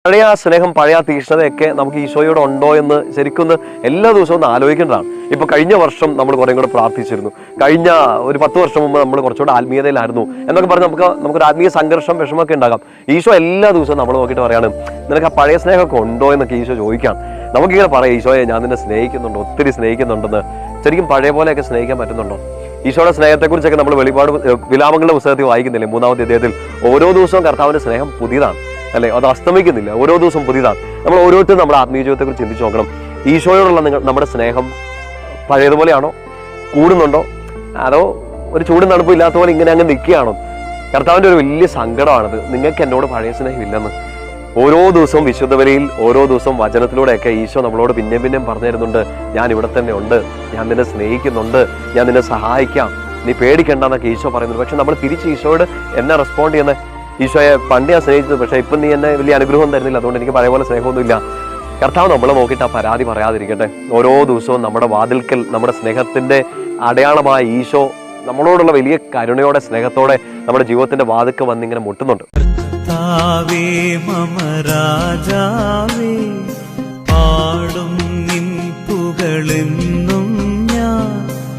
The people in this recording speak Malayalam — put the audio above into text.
പഴയ ആ സ്നേഹം, പഴയ ആ തീക്ഷ്ണതയൊക്കെ നമുക്ക് ഈശോയോട് ഉണ്ടോ എന്ന് ശരിക്കും എല്ലാ ദിവസവും ഒന്ന് ആലോചിക്കേണ്ടതാണ്. ഇപ്പൊ കഴിഞ്ഞ വർഷം നമ്മൾ കുറേ കൂടെ പ്രാർത്ഥിച്ചിരുന്നു. കഴിഞ്ഞ ഒരു 10 വർഷം മുമ്പ് നമ്മൾ കുറച്ചുകൂടെ ആത്മീയതയിലായിരുന്നു എന്നൊക്കെ പറഞ്ഞ് നമുക്കൊരു ആത്മീയ സംഘർഷം, വിഷമമൊക്കെ ഉണ്ടാകാം. ഈശോ എല്ലാ ദിവസവും നമ്മൾ നോക്കിയിട്ട് പറയാണ്, നിനക്ക് ആ പഴയ സ്നേഹമൊക്കെ ഉണ്ടോ എന്നൊക്കെ ഈശോ ചോദിക്കാം. നമുക്കിങ്ങനെ പറയാം, ഈശോയെ ഞാൻ നിന്നെ സ്നേഹിക്കുന്നുണ്ടോ, ഒത്തിരി സ്നേഹിക്കുന്നുണ്ടെന്ന്. ശരിക്കും പഴയ പോലെയൊക്കെ സ്നേഹിക്കാൻ പറ്റുന്നുണ്ടോ? ഈശോയുടെ സ്നേഹത്തെക്കുറിച്ചൊക്കെ നമ്മൾ വിലാപങ്ങളുടെ പുസ്തകത്തിൽ വായിക്കുന്നില്ലേ? 3-ാമത്തെ അധ്യായത്തിൽ ഓരോ ദിവസവും കർത്താവിന്റെ സ്നേഹം പുതിയതാണ്, അല്ലെ? അത് അസ്തമിക്കുന്നില്ല, ഓരോ ദിവസവും പുതിയതാണ്. നമ്മൾ ഓരോരുത്തരും നമ്മുടെ ആത്മീയ ജീവിതത്തെക്കുറിച്ച് ചിന്തിച്ചു നോക്കണം. ഈശോയോടുള്ള നമ്മുടെ സ്നേഹം പഴയതുപോലെയാണോ? കൂടുന്നുണ്ടോ? അതോ ഒരു ചൂടും തണുപ്പും ഇല്ലാത്ത പോലെ ഇങ്ങനെ അങ്ങ് നിൽക്കുകയാണോ? കർത്താവിൻ്റെ ഒരു വലിയ സങ്കടമാണത്, നിങ്ങൾക്ക് എന്നോട് പഴയ സ്നേഹം ഇല്ലെന്ന്. ഓരോ ദിവസവും വിശുദ്ധ ബലിയിൽ, ഓരോ ദിവസവും വചനത്തിലൂടെയൊക്കെ ഈശോ നമ്മളോട് പിന്നെയും പറഞ്ഞു തരുന്നുണ്ട്, ഞാൻ ഇവിടെ തന്നെ ഉണ്ട്, ഞാൻ നിന്നെ സ്നേഹിക്കുന്നുണ്ട്, ഞാൻ നിന്നെ സഹായിക്കാം, നീ പേടിക്കണ്ടെന്നൊക്കെ ഈശോ പറയുന്നുണ്ട്. പക്ഷെ നമ്മൾ തിരിച്ച് ഈശോയോട് എന്നെ റെസ്പോണ്ട് ചെയ്യുന്നത്, ഈശോയെ പണ്ട് ഞാൻ സ്നേഹിച്ചത്, പക്ഷെ ഇപ്പം നീ എന്നെ വലിയ അനുഗ്രഹം തരുന്നില്ല, അതുകൊണ്ട് എനിക്ക് പഴയ പോലെ സ്നേഹമൊന്നുമില്ല. കർത്താവ് നമ്മളെ നോക്കിയിട്ട് ആ പരാതി പറയാതിരിക്കട്ടെ. ഓരോ ദിവസവും നമ്മുടെ വാതിൽക്കൽ നമ്മുടെ സ്നേഹത്തിന്റെ അടയാളമായ ഈശോ നമ്മളോടുള്ള വലിയ കരുണയോടെ, സ്നേഹത്തോടെ നമ്മുടെ ജീവിതത്തിന്റെ വാതിൽക്കൽ വന്നിങ്ങനെ മുട്ടുന്നുണ്ട്. മമ രാജാവേ, പാടും നിൻ പുകഴെന്നും